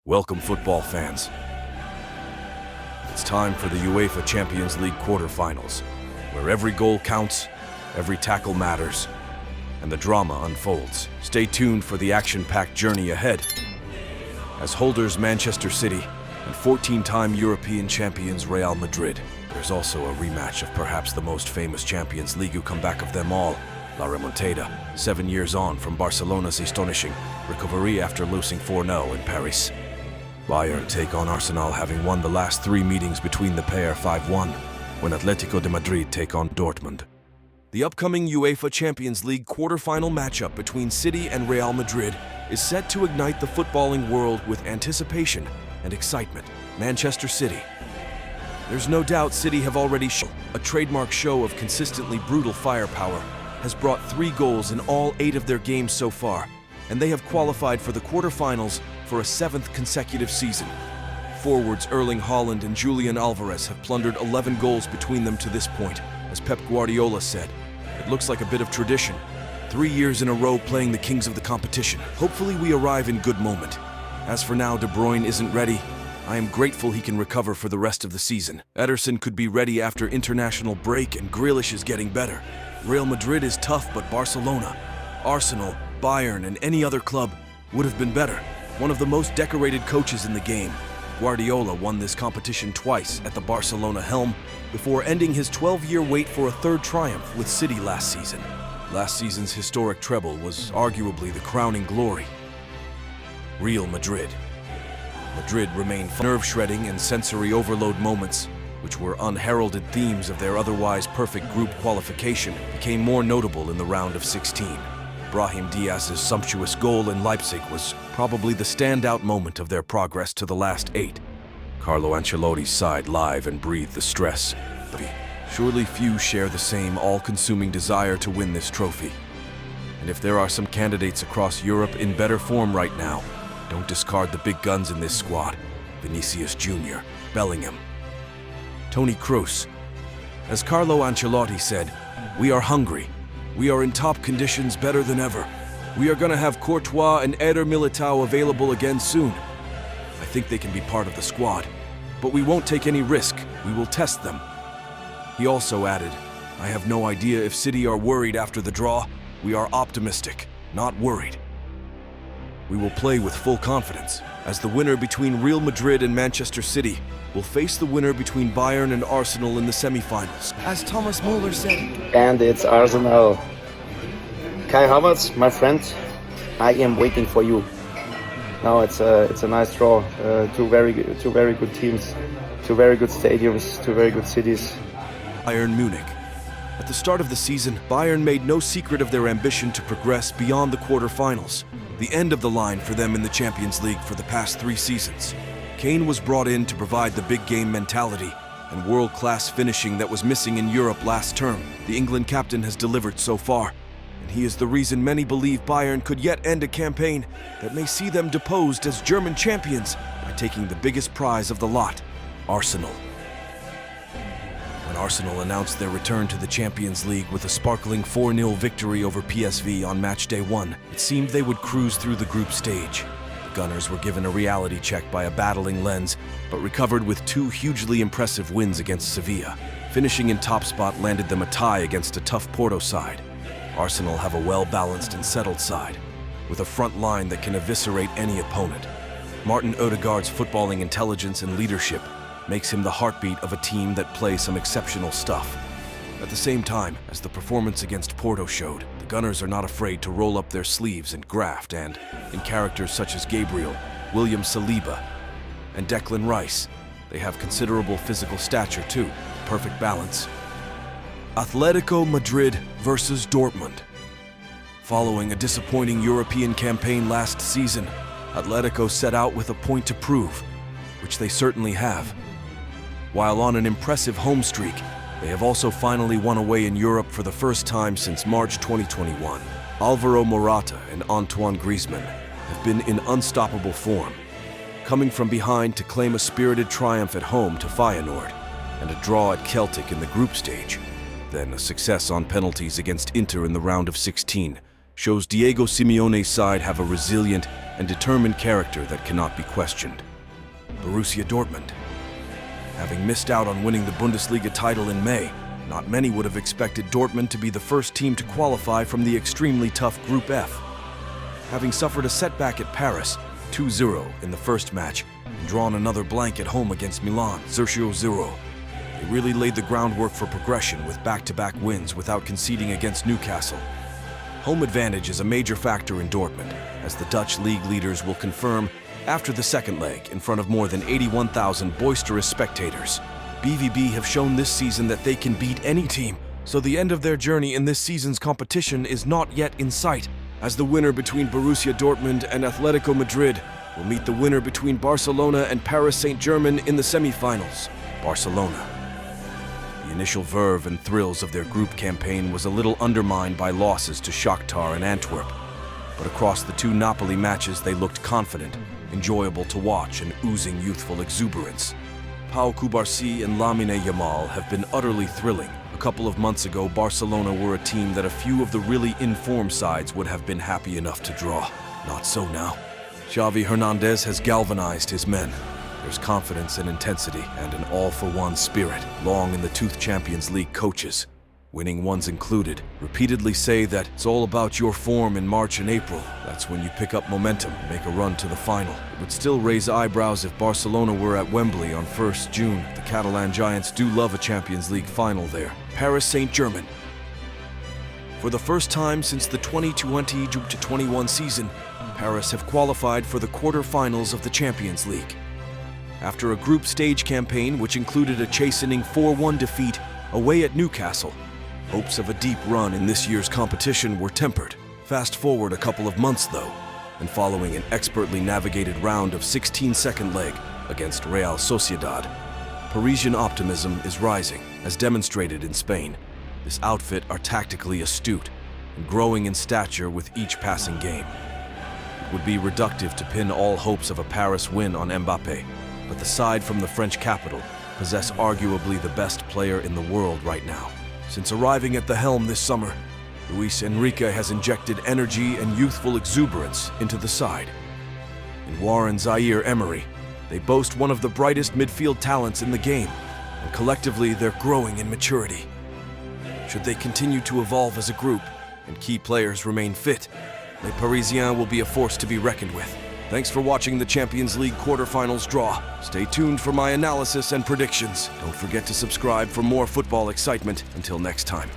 Welcome, football fans. It's time for the UEFA Champions League quarterfinals, where every goal counts, every tackle matters, and the drama unfolds. Stay tuned for the action-packed journey ahead, as holders Manchester City and 14-time European champions Real Madrid. There's also a rematch of perhaps the most famous Champions League comeback of them all, La Remontada, 7 years on from Barcelona's astonishing recovery after losing 4-0 in Paris. Bayern take on Arsenal, having won the last 3 meetings between the pair 5-1, when Atletico de Madrid take on Dortmund. The upcoming UEFA Champions League quarter-final matchup between City and Real Madrid is set to ignite the footballing world with anticipation and excitement. Manchester City. There's no doubt City have already shown a trademark show of consistently brutal firepower, has brought 3 goals in all 8 of their games so far, and they have qualified for the quarterfinals for a 7th consecutive season. Forwards Erling Haaland and Julian Alvarez have plundered 11 goals between them to this point. As Pep Guardiola said, it looks like a bit of tradition. 3 years in a row playing the kings of the competition. Hopefully we arrive in good moment. As for now, De Bruyne isn't ready. I am grateful he can recover for the rest of the season. Ederson could be ready after international break, and Grealish is getting better. Real Madrid is tough, but Barcelona, Arsenal, Bayern, and any other club would have been better. One of the most decorated coaches in the game, Guardiola won this competition twice at the Barcelona helm before ending his 12-year wait for a 3rd triumph with City last season. Last season's historic treble was arguably the crowning glory. Real Madrid. Madrid remained nerve-shredding and sensory overload moments, which were unheralded themes of their otherwise perfect group qualification, became more notable in the round of 16. Brahim Diaz's sumptuous goal in Leipzig was probably the standout moment of their progress to the last 8. Carlo Ancelotti's side live and breathed the stress. Surely few share the same all-consuming desire to win this trophy. And if there are some candidates across Europe in better form right now, don't discard the big guns in this squad. Vinicius Jr., Bellingham, Toni Kroos. As Carlo Ancelotti said, "We are hungry. We are in top conditions, better than ever. We are going to have Courtois and Eder Militao available again soon. I think they can be part of the squad, but we won't take any risk. We will test them." He also added, "I have no idea if City are worried after the draw. We are optimistic, not worried. We will play with full confidence, as the winner between Real Madrid and Manchester City will face the winner between Bayern and Arsenal in the semi-finals." As Thomas Muller said, and it's Arsenal. Kai Havertz, my friend, I am waiting for you. Now it's a nice draw. Two very good teams, 2 very good stadiums, 2 very good cities. Bayern Munich. At the start of the season, Bayern made no secret of their ambition to progress beyond the quarterfinals, the end of the line for them in the Champions League for the past 3 seasons. Kane was brought in to provide the big game mentality and world-class finishing that was missing in Europe last term. The England captain has delivered so far, and he is the reason many believe Bayern could yet end a campaign that may see them deposed as German champions by taking the biggest prize of the lot, Arsenal. When Arsenal announced their return to the Champions League with a sparkling 4-0 victory over PSV on match day 1, it seemed they would cruise through the group stage. The Gunners were given a reality check by a battling Lens, but recovered with 2 hugely impressive wins against Sevilla. Finishing in top spot landed them a tie against a tough Porto side. Arsenal have a well-balanced and settled side, with a front line that can eviscerate any opponent. Martin Odegaard's footballing intelligence and leadership makes him the heartbeat of a team that plays some exceptional stuff. At the same time, as the performance against Porto showed, the Gunners are not afraid to roll up their sleeves and graft, and, in characters such as Gabriel, William Saliba, and Declan Rice, they have considerable physical stature too, perfect balance. Atletico Madrid versus Dortmund. Following a disappointing European campaign last season, Atletico set out with a point to prove, which they certainly have. While on an impressive home streak, they have also finally won away in Europe for the first time since March 2021. Alvaro Morata and Antoine Griezmann have been in unstoppable form, coming from behind to claim a spirited triumph at home to Feyenoord and a draw at Celtic in the group stage. Then a success on penalties against Inter in the round of 16 shows Diego Simeone's side have a resilient and determined character that cannot be questioned. Borussia Dortmund. Having missed out on winning the Bundesliga title in May, not many would have expected Dortmund to be the first team to qualify from the extremely tough Group F. Having suffered a setback at Paris, 2-0 in the first match, and drawn another blank at home against Milan, 0-0, they really laid the groundwork for progression with back-to-back wins without conceding against Newcastle. Home advantage is a major factor in Dortmund, as the Dutch league leaders will confirm after the second leg in front of more than 81,000 boisterous spectators. BVB have shown this season that they can beat any team, so the end of their journey in this season's competition is not yet in sight, as the winner between Borussia Dortmund and Atletico Madrid will meet the winner between Barcelona and Paris Saint-Germain in the semi-finals. Barcelona. The initial verve and thrills of their group campaign was a little undermined by losses to Shakhtar and Antwerp, but across the two Napoli matches they looked confident, enjoyable to watch, and oozing youthful exuberance. Pau Cubarsí and Lamine Yamal have been utterly thrilling. A couple of months ago, Barcelona were a team that a few of the really in-form sides would have been happy enough to draw. Not so now. Xavi Hernandez has galvanized his men. There's confidence and intensity and an all-for-one spirit. Long in the tooth Champions League coaches, winning ones included, repeatedly say that it's all about your form in March and April. That's when you pick up momentum and make a run to the final. It would still raise eyebrows if Barcelona were at Wembley on 1st June. The Catalan Giants do love a Champions League final there. Paris Saint-Germain. For the first time since the 2020-21 season, Paris have qualified for the quarterfinals of the Champions League. After a group stage campaign which included a chastening 4-1 defeat away at Newcastle, hopes of a deep run in this year's competition were tempered. Fast forward a couple of months though, and following an expertly navigated round of 16-second leg against Real Sociedad, Parisian optimism is rising, as demonstrated in Spain. This outfit are tactically astute and growing in stature with each passing game. It would be reductive to pin all hopes of a Paris win on Mbappé, but the side from the French capital possess arguably the best player in the world right now. Since arriving at the helm this summer, Luis Enrique has injected energy and youthful exuberance into the side. In Warren Zaire-Emery, they boast one of the brightest midfield talents in the game, and collectively they're growing in maturity. Should they continue to evolve as a group and key players remain fit, Les Parisiens will be a force to be reckoned with. Thanks for watching the Champions League quarterfinals draw. Stay tuned for my analysis and predictions. Don't forget to subscribe for more football excitement. Until next time.